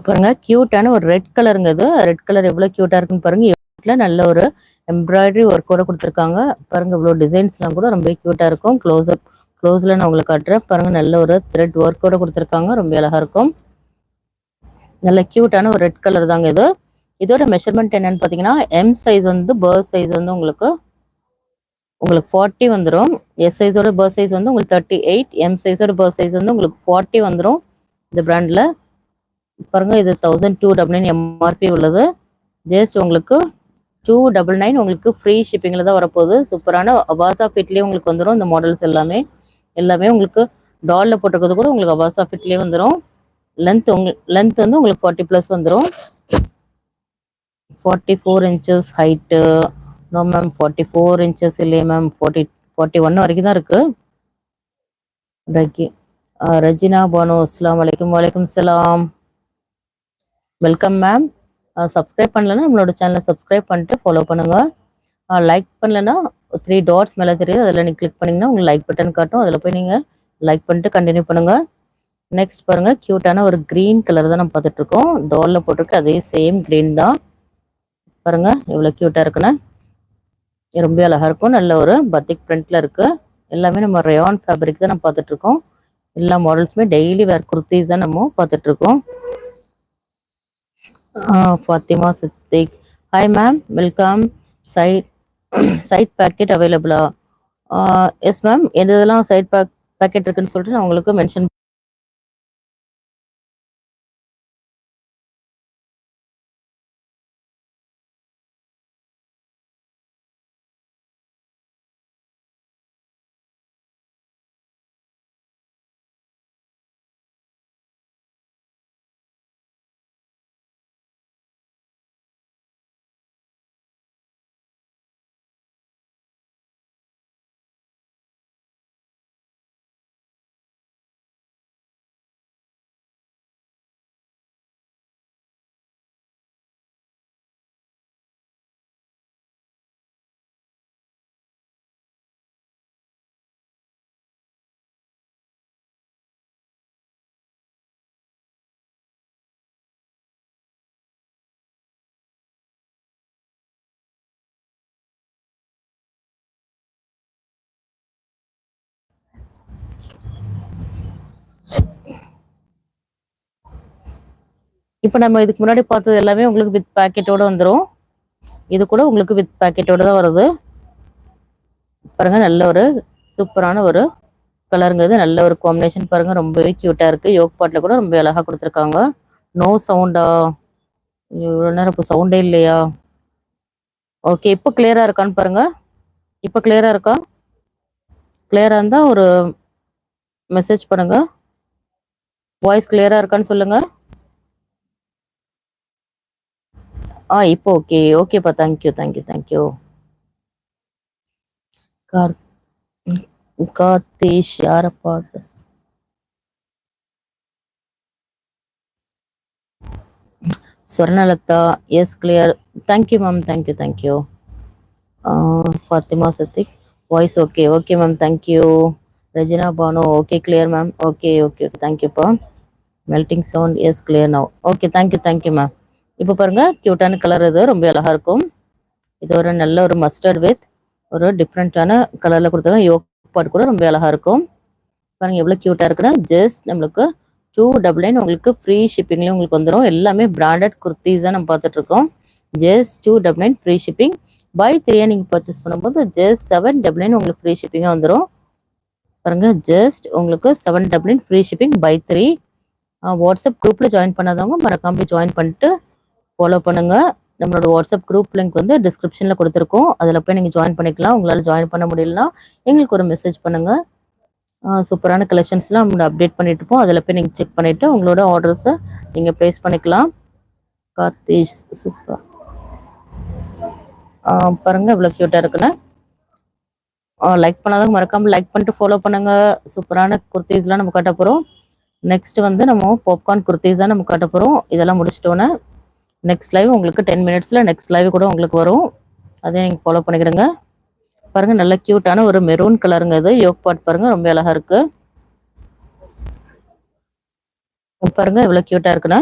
பாருங்க கியூட்டான ஒரு ரெட் கலருங்க இது. ரெட் கலர் எவ்வளவு கியூட்டா இருக்குன்னு பாருங்க. யோக்ல நல்ல ஒரு எம்ப்ராய்டரி ஒர்க்கோட கொடுத்துருக்காங்க. பாருங்க இவ்வளவு டிசைன்ஸ்லாம் கூட ரொம்ப கியூட்டா இருக்கும். க்ளோஸ்ல நான் உங்களுக்கு காட்டுறேன். பாருங்க நல்ல ஒரு த்ரெட் ஒர்க்கோட கொடுத்துருக்காங்க. ரொம்ப அழகா இருக்கும். நல்ல கியூட்டான ஒரு ரெட் கலர் தாங்க இது. இதோட மெஷர்மெண்ட் என்னன்னு பாத்தீங்கன்னா எம் சைஸ் வந்து பர்ஸ் சைஸ் வந்து உங்களுக்கு 40 வந்துடும். எஸ் சைஸோட பர்ஸ் சைஸ் வந்து உங்களுக்கு 38. எம் சைஸோட பர்ஸ் சைஸ் வந்து உங்களுக்கு 40 வந்துடும். இந்த பிராண்ட்ல பாருங்க இது 1299 எம்ஆர்பி உள்ளது. ஜஸ்ட் உங்களுக்கு 299 உங்களுக்கு ஃப்ரீ ஷிப்பிங்ல தான் வரப்போகுது. சூப்பரான அபாசா ஃபிட்லயே உங்களுக்கு வந்துடும். இந்த மாடல்ஸ் எல்லாமே உங்களுக்கு டால்ல போட்டிருக்கிறது கூட உங்களுக்கு அபாசா ஃபிட்லயே வந்துடும். லென்த் வந்து உங்களுக்கு 40 பிளஸ் வந்துடும். 44 inches height. No ma'am 44 inches இல்லையே மேம், 41 வரைக்கும் தான் இருக்கு. ரஜினா பானு அஸ்ஸலாமு அலைக்கும். வலைக்கும் சலாம். Welcome ma'am. சப்ஸ்கிரைப் பண்ணலன்னா நம்மளோட சேனலை சப்ஸ்கிரைப் பண்ணிட்டு ஃபாலோ பண்ணுங்க. லைக் பண்ணலன்னா 3 டாட்ஸ் மேலே தெரியுது, அதில் நீங்கள் கிளிக் பண்ணிங்கன்னா உங்களுக்கு லைக் பட்டன் காட்டும். அதில் போய் நீங்கள் லைக் பண்ணிட்டு கண்டினியூ பண்ணுங்க. நெக்ஸ்ட் பாருங்க கியூட்டான ஒரு கிரீன் கலர் தான் நம்ம பார்த்துட்டு இருக்கோம். டாலில் போட்டிருக்கு அதே சேம் கிரீன் தான். பாருங்க எவ்வளோ கியூட்டாக இருக்குன்னு. ரொம்ப அழகா இருக்கும். நல்ல ஒரு பத்திக் பிரிண்ட்ல இருக்கு. எல்லாமே நம்ம ரயான் ஃபேப்ரிக் தான் நம்ம பார்த்துட்டு இருக்கோம். எல்லா மாடல்ஸுமே டெய்லி வேர் குர்த்திஸ் தான் நம்ம பார்த்துட்டு இருக்கோம். Fathima Siddique, hi ma'am, welcome. Side packet அவைலபிளா? எஸ் மேம், எதெல்லாம் சைட் பேக்கெட் இருக்குன்னு சொல்லிட்டு நான் உங்களுக்கு மென்ஷன். இப்போ நம்ம இதுக்கு முன்னாடி பார்த்தது எல்லாமே உங்களுக்கு வித் பேக்கெட்டோட வந்துடும். இது கூட உங்களுக்கு வித் பேக்கெட்டோட தான் வருது. பாருங்க நல்ல ஒரு சூப்பரான ஒரு கலருங்க இது. நல்ல ஒரு காம்பினேஷன் பாருங்க, ரொம்பவே கியூட்டா இருக்கு. யோக் பாட்ல கூட ரொம்ப அழகா கொடுத்துருக்காங்க. நோ சவுண்டா? இவ்வளோ நேரம் இப்போ சவுண்டே இல்லையா? ஓகே, இப்போ கிளியரா இருக்கான்னு பாருங்க. இப்போ கிளியரா இருக்கா? கிளியரா இருந்தா ஒரு மெசேஜ் பண்ணுங்க. வாய்ஸ் கிளியரா இருக்கான்னு சொல்லுங்க. இப்போ ஓகேப்பா. தேங்க்யூ. கார்த்திஷ் யாரப்பா? Swarnalatha, yes clear. Thank you ma'am, thank you. Fathima Sathik, voice okay ma'am, thank you. Rajina Banu, okay clear ma'am. Okay தேங்க்யூப்பா. Melting sound, yes clear now. Okay thank you ma'am. இப்போ பாருங்க கியூட்டான கலர் இது, ரொம்ப அழகா இருக்கும். இது ஒரு நல்ல ஒரு மஸ்டர்ட் வித் ஒரு டிஃப்ரெண்டான கலர்ல கொடுத்தாங்க. யோக் பாட் கூட ரொம்ப அழகா இருக்கும். பாருங்க எவ்வளவு கியூட்டா இருக்குன்னா. ஜஸ்ட் நம்மளுக்கு 299 உங்களுக்கு ஃப்ரீ ஷிப்பிங்லயும் உங்களுக்கு வந்துடும். எல்லாமே பிராண்டட் குர்த்திஸ் தான் நம்ம பார்த்துட்டு இருக்கோம். Just 299 free shipping. பை 3 நீங்க பர்ச்சேஸ் பண்ணும்போது ஜஸ்ட் 799 உங்களுக்கு ஃப்ரீ ஷிப்பிங்கா வந்துடும். பாருங்க ஜஸ்ட் உங்களுக்கு 799 ஃப்ரீ ஷிப்பிங் பை 3. வாட்ஸ்அப் குரூப்ல ஜாயின் பண்ணாதவங்க மறக்காம போய் ஜாயின் பண்ணிட்டு ஃபாலோ பண்ணுங்க. நம்மளோட வாட்ஸ்அப் குரூப் லிங்க் வந்து டிஸ்கிரிப்ஷன்ல கொடுத்துருக்கோம். அதில் போய் நீங்கள் ஜாயின் பண்ணிக்கலாம். உங்களால் ஜாயின் பண்ண முடியலன்னா எங்களுக்கு ஒரு மெசேஜ் பண்ணுங்க. சூப்பரான கலெக்ஷன்ஸ்லாம் நம்ம அப்டேட் பண்ணிட்டு இருப்போம். அதில் போய் நீங்கள் செக் பண்ணிட்டு உங்களோட ஆர்டர்ஸை நீங்கள் ப்ளேஸ் பண்ணிக்கலாம். கார்த்திஷ் சூப்பர். பாருங்க இவ்வளோ கியூட்டாக இருக்குன்னு. லைக் பண்ணாதவங்க மறக்காம லைக் பண்ணிட்டு ஃபாலோ பண்ணுங்க. சூப்பரான குர்த்திஸ்லாம் நம்ம காட்ட போகிறோம். நெக்ஸ்ட் வந்து நம்ம பாப்கார்ன் குர்த்திஸ் தான் நம்ம காட்ட போகிறோம். இதெல்லாம் முடிச்சிட்டோன்னே நெக்ஸ்ட் லைவ் உங்களுக்கு 10 மினிட்ஸில் நெக்ஸ்ட் லைவ் கூட உங்களுக்கு வரும். அதே நீங்கள் ஃபாலோ பண்ணிக்கிடுங்க. பாருங்க நல்ல கியூட்டான ஒரு மெரூன் கலருங்க இது. யோக் பாட் பாருங்க ரொம்ப அழகா இருக்கு. பாருங்க எவ்வளவு கியூட்டா இருக்குன்னா.